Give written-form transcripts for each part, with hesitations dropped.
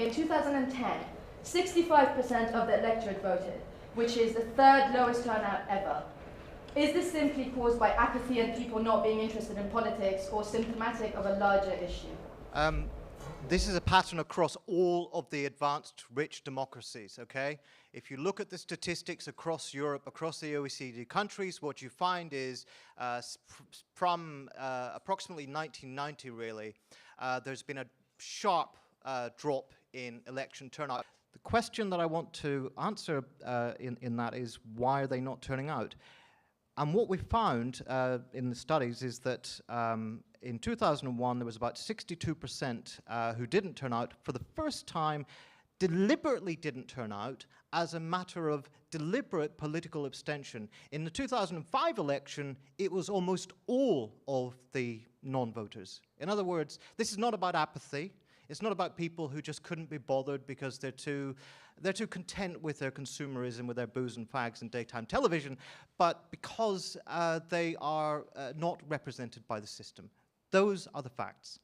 in 2010, 65% of the electorate voted, which is the third lowest turnout ever. Is this simply caused by apathy and people not being interested in politics, or symptomatic of a larger issue? This is a pattern across all of the advanced, rich democracies, okay? If you look at the statistics across Europe, across the OECD countries, what you find is from approximately 1990, really, there's been a sharp drop in election turnout. The question that I want to answer in that is, why are they not turning out? And what we found in the studies is that in 2001, there was about 62% who didn't turn out for the first time, deliberately didn't turn out as a matter of deliberate political abstention. In the 2005 election, it was almost all of the non-voters. In other words, this is not about apathy. It's not about people who just couldn't be bothered because they're too content with their consumerism, with their booze and fags and daytime television, but because they are not represented by the system. Those are the facts.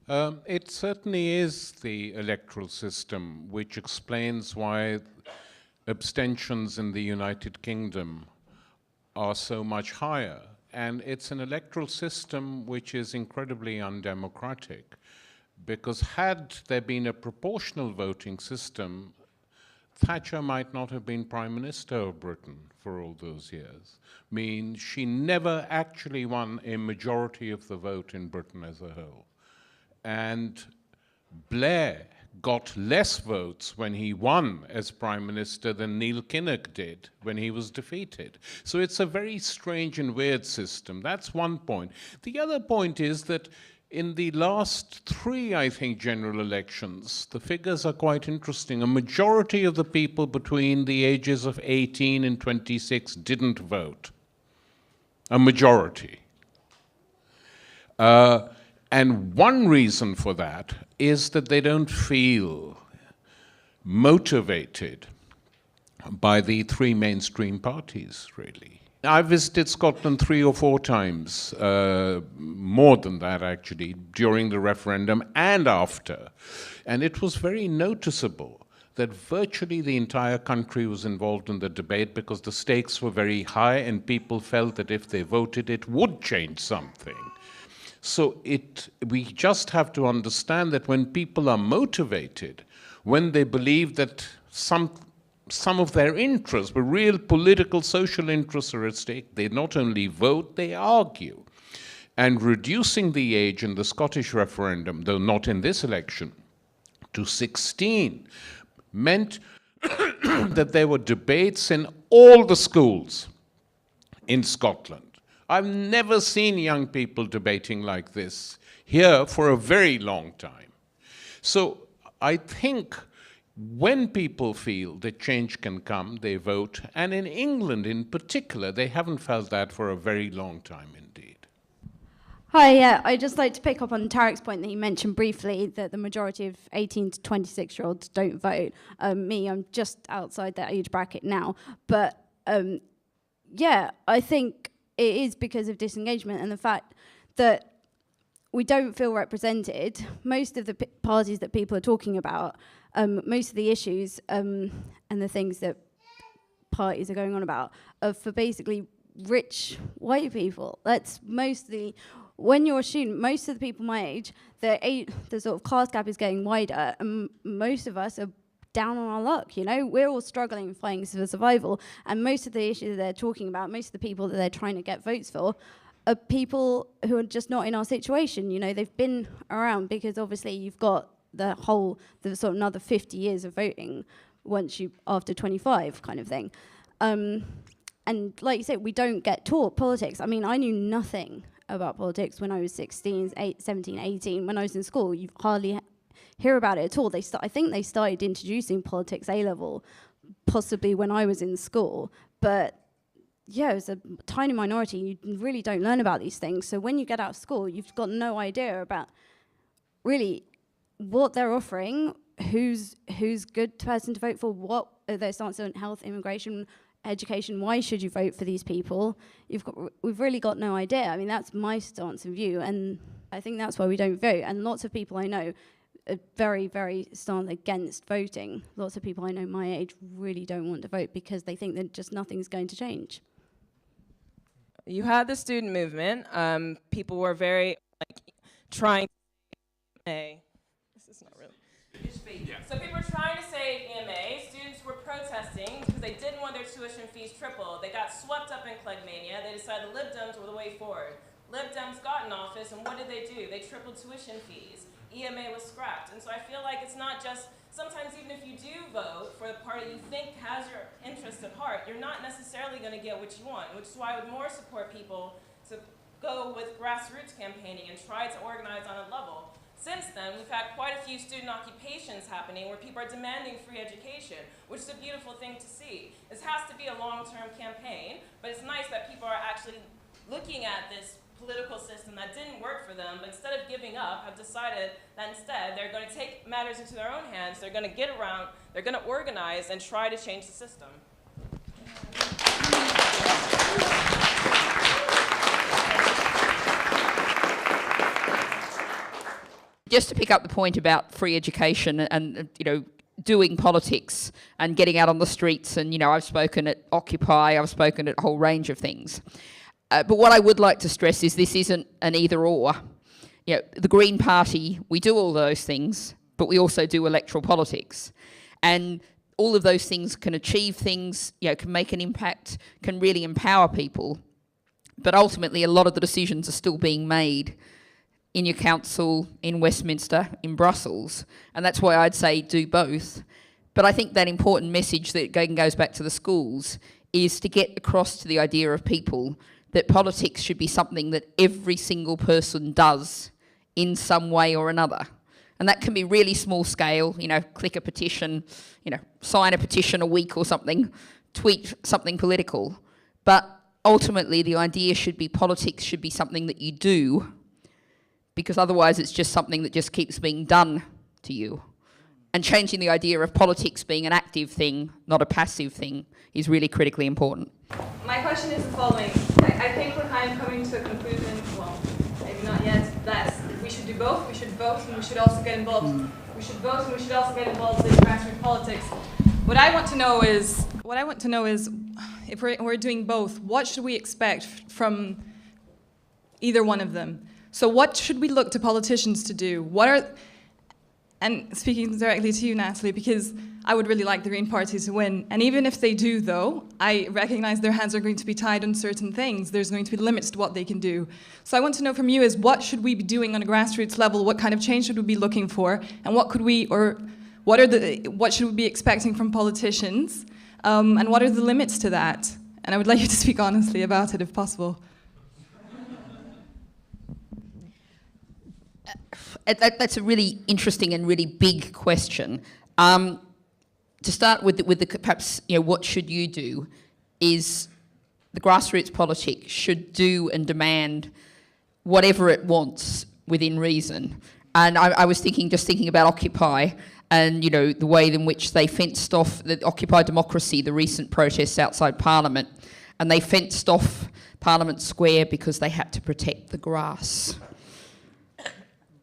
It certainly is the electoral system which explains why abstentions in the United Kingdom are so much higher. And it's an electoral system which is incredibly undemocratic, because had there been a proportional voting system, Thatcher might not have been Prime Minister of Britain for all those years. I mean, she never actually won a majority of the vote in Britain as a whole. And Blair got less votes when he won as Prime Minister than Neil Kinnock did when he was defeated. So it's a very strange and weird system. That's one point. The other point is that in the last three, I think, general elections, the figures are quite interesting. A majority of the people between the ages of 18 and 26 didn't vote. A majority. And one reason for that is that they don't feel motivated by the three mainstream parties, really. I visited Scotland 3 or 4 times, more than that actually, during the referendum and after. And it was very noticeable that virtually the entire country was involved in the debate because the stakes were very high and people felt that if they voted, it would change something. So we just have to understand that when people are motivated, when they believe that some of their interests, but real political, social interests are at stake, they not only vote, they argue. And reducing the age in the Scottish referendum, though not in this election, to 16 meant that there were debates in all the schools in Scotland. I've never seen young people debating like this here for a very long time. So I think when people feel that change can come, they vote. And in England in particular, they haven't felt that for a very long time indeed. Hi, yeah, I'd just like to pick up on Tariq's point that he mentioned briefly, that the majority of 18 to 26-year-olds don't vote. I'm just outside that age bracket now. But yeah, I think it is because of disengagement and the fact that we don't feel represented. Most of the parties that people are talking about, most of the issues and the things that parties are going on about are for basically rich white people. That's mostly, when you're a student, most of the people my age, the sort of class gap is getting wider, and most of us are down on our luck, you know? We're all struggling, fighting for survival, and most of the issues that they're talking about, most of the people that they're trying to get votes for, are people who are just not in our situation. You know, they've been around because obviously you've got the sort of another 50 years of voting after 25 kind of thing. And like you said, we don't get taught politics. I mean, I knew nothing about politics when I was 17, 18. When I was in school, you hardly hear about it at all. I think they started introducing politics A-level, possibly when I was in school. But yeah, it was a tiny minority. You really don't learn about these things. So when you get out of school, you've got no idea about really what they're offering, who's good person to vote for, what are their stance on health, immigration, education, why should you vote for these people? We've really got no idea. I mean, that's my stance and view, and I think that's why we don't vote. And lots of people I know are very, very stand against voting. Lots of people I know my age really don't want to vote because they think that just nothing's going to change. You had the student movement. People were very trying. This is not really. Yeah. So people were trying to save EMA. Students were protesting because they didn't want their tuition fees tripled. They got swept up in Clegmania. They decided the Lib Dems were the way forward. Lib Dems got in office, and what did they do? They tripled tuition fees. EMA was scrapped. And so I feel like it's not just, sometimes even if you do vote for the party you think has your interests at heart, you're not necessarily going to get what you want, which is why I would more support people to go with grassroots campaigning and try to organize on a level. Since then, we've had quite a few student occupations happening where people are demanding free education, which is a beautiful thing to see. This has to be a long-term campaign, but it's nice that people are actually looking at this political system that didn't work for them, but instead of giving up, have decided that instead they're going to take matters into their own hands, they're going to get around, they're going to organize and try to change the system. Just to pick up the point about free education and doing politics and getting out on the streets, and I've spoken at Occupy, I've spoken at a whole range of things. But what I would like to stress is this isn't an either or. The Green Party, we do all those things, but we also do electoral politics. And all of those things can achieve things, can make an impact, can really empower people. But ultimately, a lot of the decisions are still being made in your council, in Westminster, in Brussels. And that's why I'd say do both. But I think that important message that goes back to the schools is to get across to the idea of people that politics should be something that every single person does in some way or another. And that can be really small scale, click a petition, sign a petition a week or something, tweet something political. But ultimately the idea should be politics should be something that you do, because otherwise it's just something that just keeps being done to you. And changing the idea of politics being an active thing, not a passive thing, is really critically important. My question is the following. I think we're kind of coming to a conclusion, well, maybe not yet, that we should do both. We should vote and we should also get involved. We should vote and we should also get involved in grassroots politics. What I want to know is if we're doing both, what should we expect from either one of them? So what should we look to politicians to do? And speaking directly to you, Natalie, because I would really like the Green Party to win. And even if they do, though, I recognize their hands are going to be tied on certain things. There's going to be limits to what they can do. So I want to know from you is what should we be doing on a grassroots level? What kind of change should we be looking for? And what should we be expecting from politicians? And what are the limits to that? And I would like you to speak honestly about it if possible. That's a really interesting and really big question. To start with the perhaps, what should you do is the grassroots politics should do and demand whatever it wants within reason. And I was thinking about Occupy and, the way in which they fenced off the Occupy democracy, the recent protests outside Parliament, and they fenced off Parliament Square because they had to protect the grass.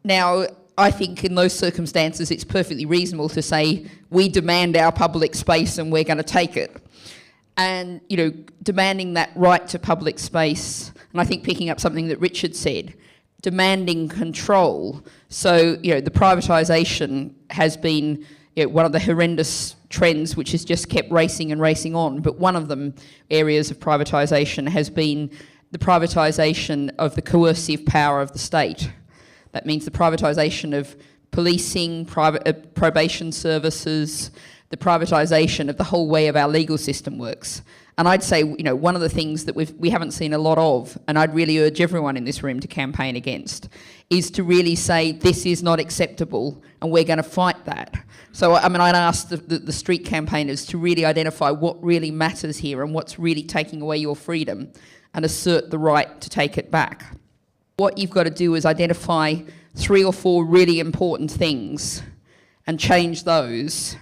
Now, I think in those circumstances it's perfectly reasonable to say we demand our public space and we're going to take it. And, demanding that right to public space, and I think picking up something that Richard said, demanding control. So, the privatisation has been one of the horrendous trends which has just kept racing and racing on. But one of them areas of privatisation has been the privatisation of the coercive power of the state. That means the privatisation of policing, probation services, the privatisation of the whole way of our legal system works. And I'd say, one of the things that we haven't seen a lot of, and I'd really urge everyone in this room to campaign against, is to really say this is not acceptable and we're going to fight that. So, I'd ask the street campaigners to really identify what really matters here and what's really taking away your freedom and assert the right to take it back. What you've got to do is identify 3 or 4 really important things and change those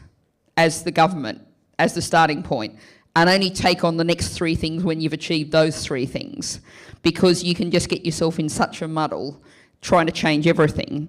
as the government, as the starting point, and only take on the next 3 things when you've achieved those 3 things, because you can just get yourself in such a muddle trying to change everything.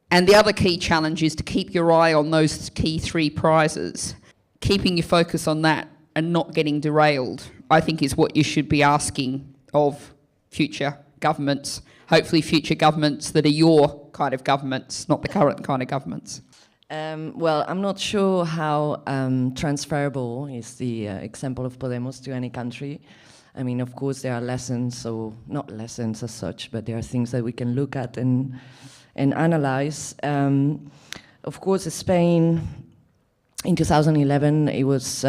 And the other key challenge is to keep your eye on those key 3 prizes. Keeping your focus on that and not getting derailed, I think, is what you should be asking of future governments, hopefully future governments that are your kind of governments, not the current kind of governments. Well, I'm not sure how transferable is the example of Podemos to any country. I mean, of course, there are lessons, or not lessons as such, but there are things that we can look at and analyze. Of course, Spain, in 2011, it was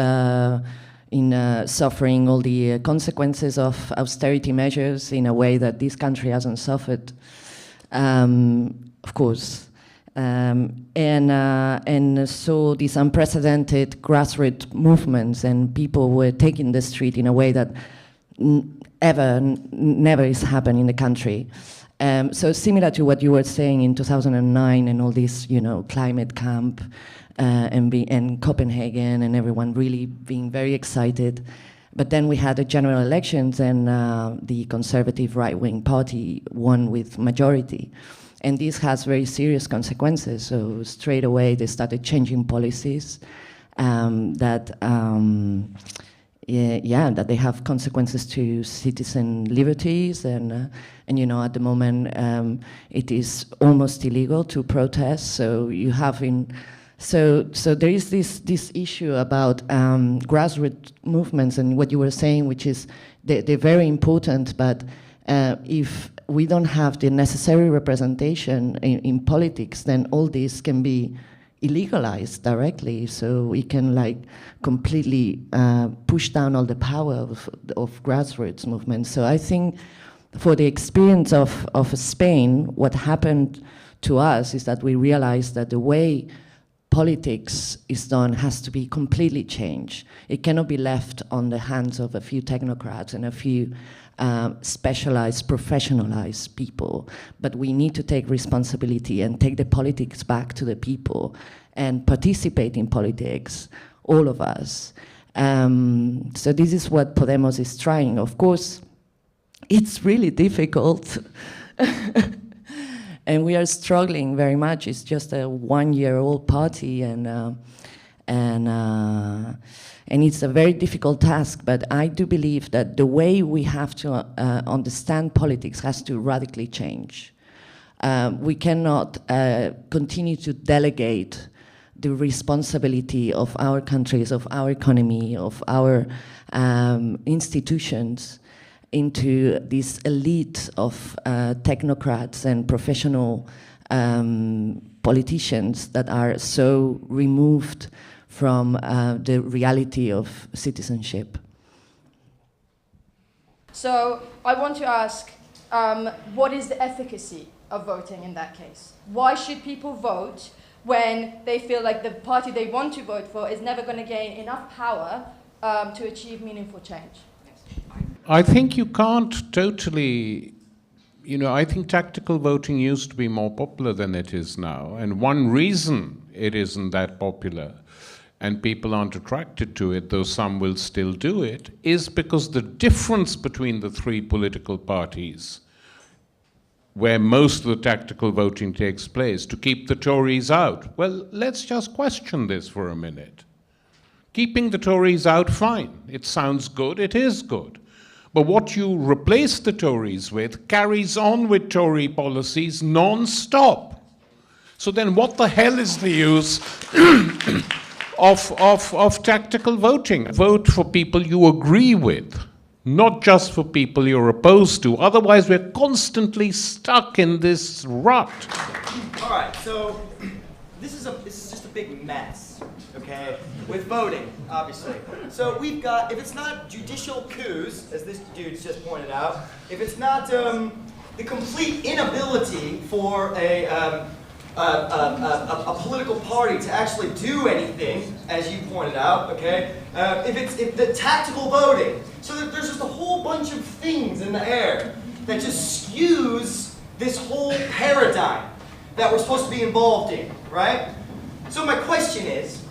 suffering all the consequences of austerity measures in a way that this country hasn't suffered, of course. And so these unprecedented grassroots movements, and people were taking the street in a way that never has happened in the country. So similar to what you were saying in 2009 and all this, climate camp and Copenhagen and everyone really being very excited. But then we had the general elections and the conservative right-wing party won with majority. And this has very serious consequences. So straight away they started changing policies that they have consequences to citizen liberties, and at the moment it is almost illegal to protest. So you have so there is this issue about grassroots movements and what you were saying, which is they're very important, but if we don't have the necessary representation in politics, then all this can be illegalized directly. So we can completely push down all the power of grassroots movements. So I think for the experience of Spain, what happened to us is that we realized that the way politics is done has to be completely changed. It cannot be left on the hands of a few technocrats and a few specialized, professionalized people, but we need to take responsibility and take the politics back to the people and participate in politics, all of us. So this is what Podemos is trying. Of course, it's really difficult. And we are struggling very much. It's just a 1-year-old party, and it's a very difficult task, but I do believe that the way we have to understand politics has to radically change. We cannot continue to delegate the responsibility of our countries, of our economy, of our institutions into this elite of technocrats and professional politicians that are so removed from the reality of citizenship. So I want to ask, what is the efficacy of voting in that case? Why should people vote when they feel like the party they want to vote for is never going to gain enough power to achieve meaningful change? I think you can't totally, I think tactical voting used to be more popular than it is now. And one reason it isn't that popular and people aren't attracted to it, though some will still do it, is because the difference between the 3 political parties where most of the tactical voting takes place, to keep the Tories out. Well, let's just question this for a minute. Keeping the Tories out, fine. It sounds good, it is good. But what you replace the Tories with carries on with Tory policies non-stop. So then what the hell is the use of tactical voting? Vote for people you agree with, not just for people you're opposed to. Otherwise, we're constantly stuck in this rut. All right, so this is just a big mess, okay, with voting, obviously. So we've got, if it's not judicial coups, as this dude's just pointed out, if it's not the complete inability for a political party to actually do anything, as you pointed out, okay? If the tactical voting, so that there's just a whole bunch of things in the air that just skews this whole paradigm that we're supposed to be involved in, right? So my question is,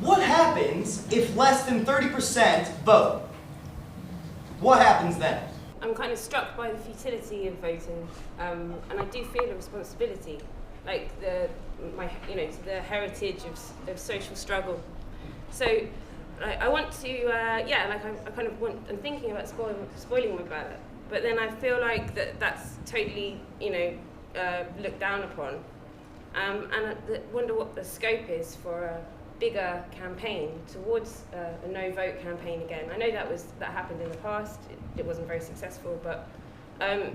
what happens if less than 30% vote? What happens then? I'm kind of struck by the futility of voting, and I do feel a responsibility, like the heritage of social struggle. So I want to, I'm thinking about spoiling my ballot, but then I feel like that's totally, looked down upon, and I wonder what the scope is for a bigger campaign towards a no-vote campaign again. I know that happened in the past. It wasn't very successful, but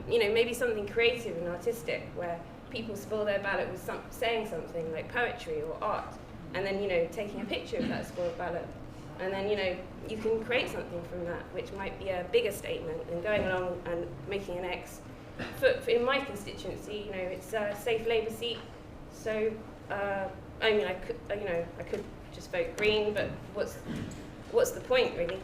maybe something creative and artistic where people spoil their ballot with saying something like poetry or art, and then taking a picture of that spoiled ballot, and then you can create something from that, which might be a bigger statement than going along and making an X. In my constituency, it's a safe Labour seat, so I could just vote Green, but what's the point, really?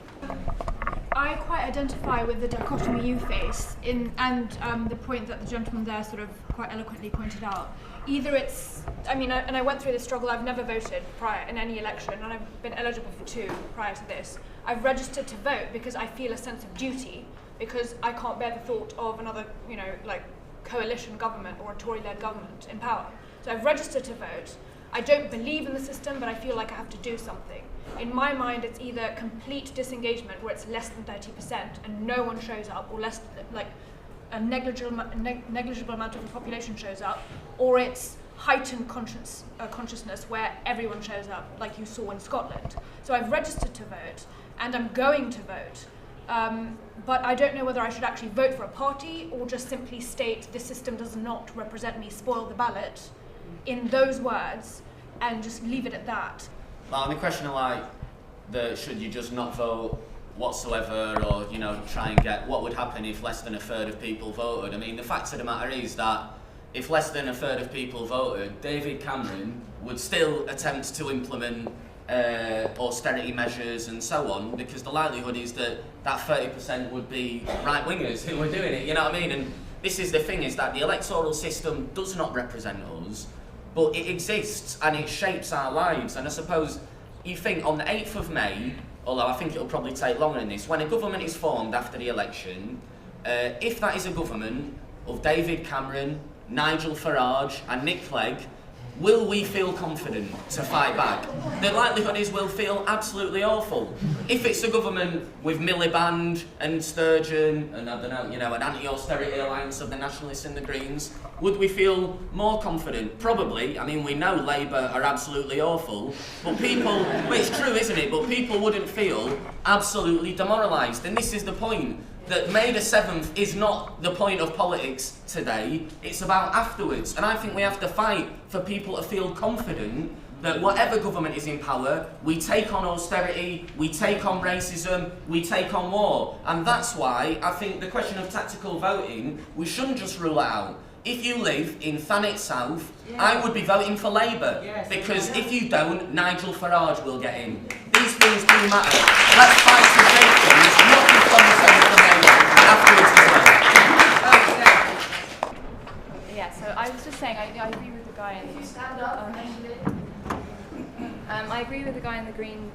I quite identify with the dichotomy you face, and the point that the gentleman there sort of quite eloquently pointed out. Either it's, and I went through this struggle. I've never voted prior in any election, and I've been eligible for 2 prior to this. I've registered to vote because I feel a sense of duty, because I can't bear the thought of another, coalition government or a Tory-led government in power. So I've registered to vote. I don't believe in the system, but I feel like I have to do something. In my mind, it's either complete disengagement, where it's less than 30% and no one shows up, or less, like a negligible amount of the population shows up, or it's heightened consciousness where everyone shows up, like you saw in Scotland. So I've registered to vote, and I'm going to vote, but I don't know whether I should actually vote for a party or just simply state the system does not represent me, spoil the ballot, in those words, and just leave it at that. Well, the question of should you just not vote whatsoever, or try and get what would happen if less than a third of people voted. I mean, the fact of the matter is that if less than a third of people voted, David Cameron would still attempt to implement austerity measures and so on, because the likelihood is that 30% would be right-wingers who were doing it, you know what I mean? And this is the thing, is that the electoral system does not represent us, but it exists and it shapes our lives. And I suppose you think on the 8th of May, although I think it'll probably take longer than this, when a government is formed after the election, if that is a government of David Cameron, Nigel Farage and Nick Clegg, will we feel confident to fight back? The likelihood is we'll feel absolutely awful. If it's a government with Miliband and Sturgeon and an anti-austerity alliance of the Nationalists and the Greens, would we feel more confident? Probably. I mean, we know Labour are absolutely awful, but it's true, isn't it? But people wouldn't feel absolutely demoralised. And this is the point, that May the 7th is not the point of politics today, it's about afterwards. And I think we have to fight for people to feel confident that whatever government is in power, we take on austerity, we take on racism, we take on war. And that's why I think the question of tactical voting, we shouldn't just rule it out. If you live in Thanet South, I would be voting for Labour, because if you don't, Nigel Farage will get in. These things do matter. Let's fight to take things, not just on the 7th of May, afterwards as well. Yeah, so I was just saying, I agree with the guy in the... Stand up, I agree with the guy in the green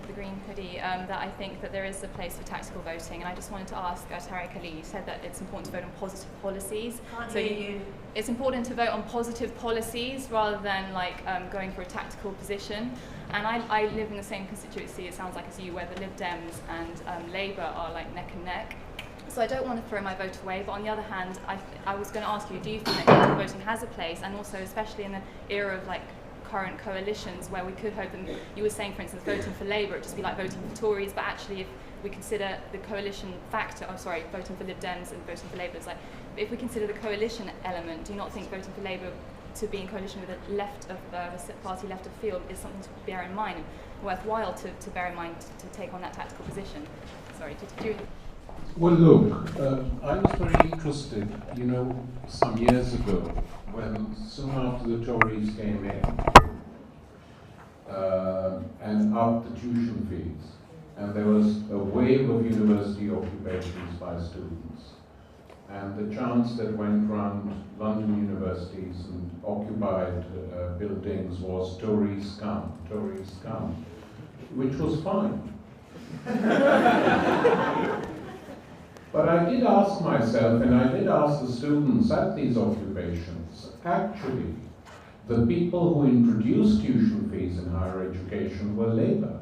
hoodie that I think that there is a place for tactical voting, and I just wanted to ask Tariq Ali, you said that it's important to vote on positive policies. It's important to vote on positive policies rather than going for a tactical position. And I live in the same constituency, it sounds like, as you, where the Lib Dems and Labour are neck and neck. So I don't want to throw my vote away, but on the other hand, I was going to ask you, do you think that tactical voting has a place, and also especially in the era of current coalitions where we could hope, and you were saying, for instance, voting for Labour, it'd just be like voting for Tories, but actually if we consider the coalition factor, voting for Lib Dems and voting for Labour, if we consider the coalition element, do you not think voting for Labour to be in coalition with the left of the party left of field is something to bear in mind, worthwhile to bear in mind to take on that tactical position? Sorry, did you... Well, look, I was very interested, some years ago, when soon after the Tories came in and upped the tuition fees, and there was a wave of university occupations by students, and the chants that went round London universities and occupied buildings was Tories come, which was fine. But I did ask myself, and I did ask the students at these occupations, actually, the people who introduced tuition fees in higher education were Labour.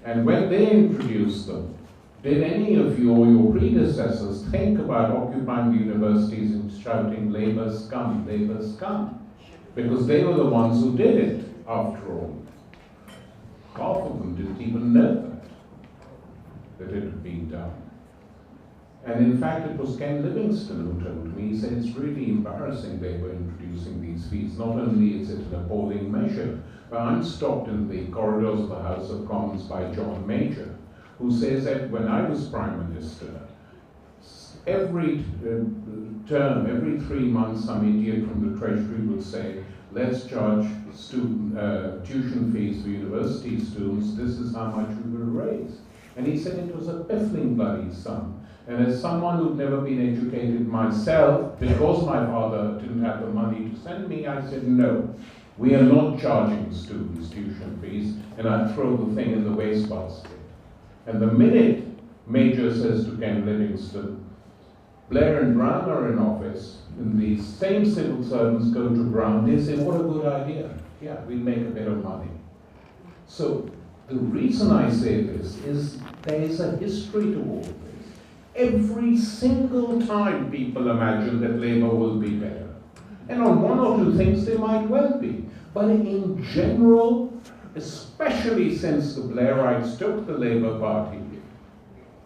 And when they introduced them, did any of you or your predecessors think about occupying the universities and shouting, Labour scum, Labour scum? Because they were the ones who did it, after all. Half of them didn't even know that it had been done. And in fact, it was Ken Livingstone who told me, he said, it's really embarrassing they were introducing these fees. Not only is it an appalling measure, but I'm stopped in the corridors of the House of Commons by John Major, who says that when I was Prime Minister, every term, every 3 months, some idiot from the Treasury would say, let's charge tuition fees for university students, this is how much we will raise. And he said it was a piffling bloody sum. And as someone who'd never been educated myself, because my father didn't have the money to send me, I said, no, we are not charging students tuition fees, and I throw the thing in the wastebasket. And the minute Major says to Ken Livingstone, Blair and Brown are in office, and these same civil servants go to Brown, they say, what a good idea. Yeah, we'll make a bit of money. So the reason I say this is there is a history to all this. Every single time people imagine that Labour will be better. And on one or two things they might well be. But in general, especially since the Blairites took the Labour Party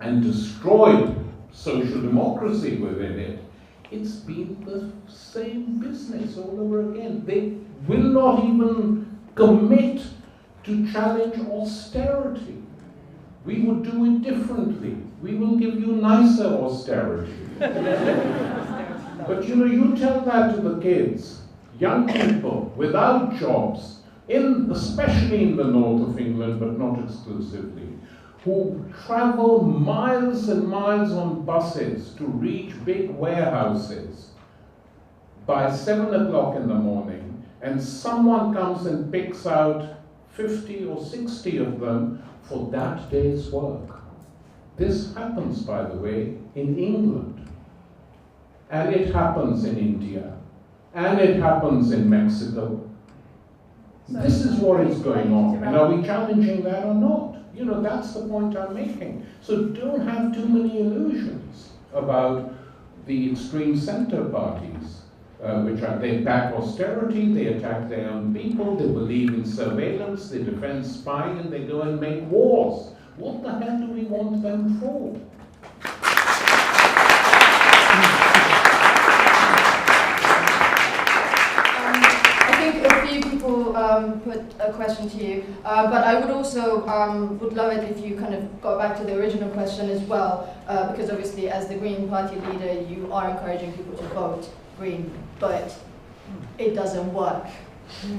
and destroyed social democracy within it, it's been the same business all over again. They will not even commit to challenge austerity. We would do it differently. We will give you nicer austerity. But you tell that to the kids, young people without jobs, especially in the north of England, but not exclusively, who travel miles and miles on buses to reach big warehouses by 7 o'clock in the morning, and someone comes and picks out 50 or 60 of them for that day's work. This happens, by the way, in England, and it happens in India, and it happens in Mexico. This is what is going on, and are we challenging that or not? That's the point I'm making. So don't have too many illusions about the extreme centre parties, they back austerity, they attack their own people, they believe in surveillance, they defend spying, and they go and make wars. What the hell do we want them for? I think a few people put a question to you, but I would also would love it if you kind of got back to the original question as well, because obviously as the Green Party leader, you are encouraging people to vote Green, but it doesn't work.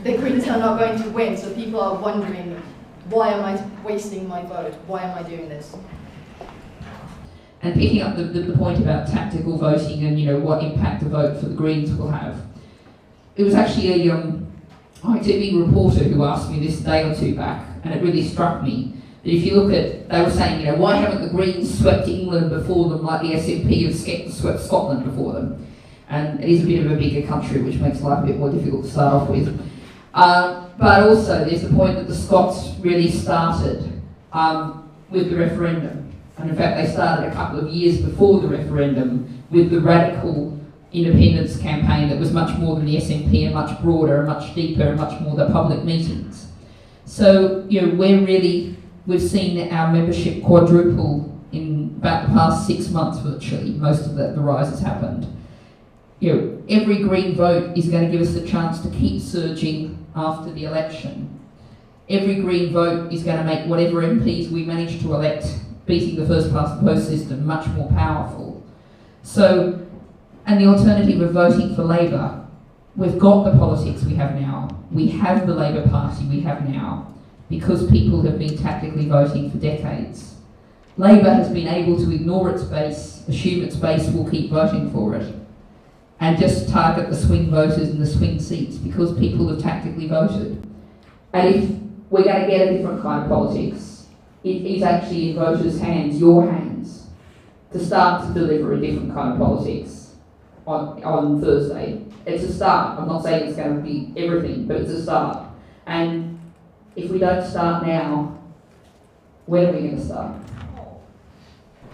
The Greens are not going to win, so people are wondering, why am I wasting my vote? Why am I doing this? And picking up the point about tactical voting and what impact a vote for the Greens will have. It was actually a ITV reporter who asked me this a day or two back, and it really struck me that if you look at, they were saying, why haven't the Greens swept England before them like the SNP have swept Scotland before them? And it is a bit of a bigger country, which makes life a bit more difficult to start off with. But also, there's the point that the Scots really started with the referendum. And in fact, they started a couple of years before the referendum with the radical independence campaign that was much more than the SNP and much broader and much deeper and much more the public meetings. So, we've seen our membership quadruple in about the past 6 months virtually. Most of the rise has happened. Every Green vote is going to give us the chance to keep surging after the election. Every Green vote is going to make whatever MPs we manage to elect, beating the first past the post system, much more powerful. So, and the alternative of voting for Labour, we've got the politics we have now. We have the Labour Party we have now because people have been tactically voting for decades. Labour has been able to ignore its base, assume its base will keep voting for it, and just target the swing voters and the swing seats because people have tactically voted. And if we're going to get a different kind of politics, it is actually in voters' hands, your hands, to start to deliver a different kind of politics on Thursday. It's a start. I'm not saying it's going to be everything, but it's a start. And if we don't start now, when are we going to start?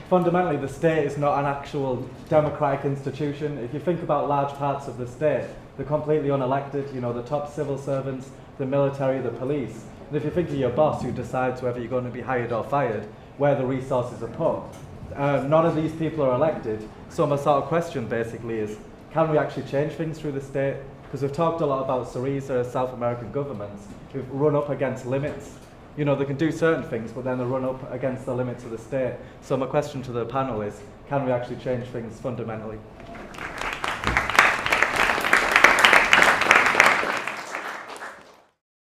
Fundamentally, the state is not an actual democratic institution. If you think about large parts of the state, they're completely unelected. You know, the top civil servants, the military, the police. And if you think of your boss who decides whether you're going to be hired or fired, where the resources are put, none of these people are elected. So my sort of question basically is, can we actually change things through the state? Because we've talked a lot about Syriza, South American governments who've run up against limits. You know, they can do certain things, but then they run up against the limits of the state. So my question to the panel is, can we actually change things fundamentally?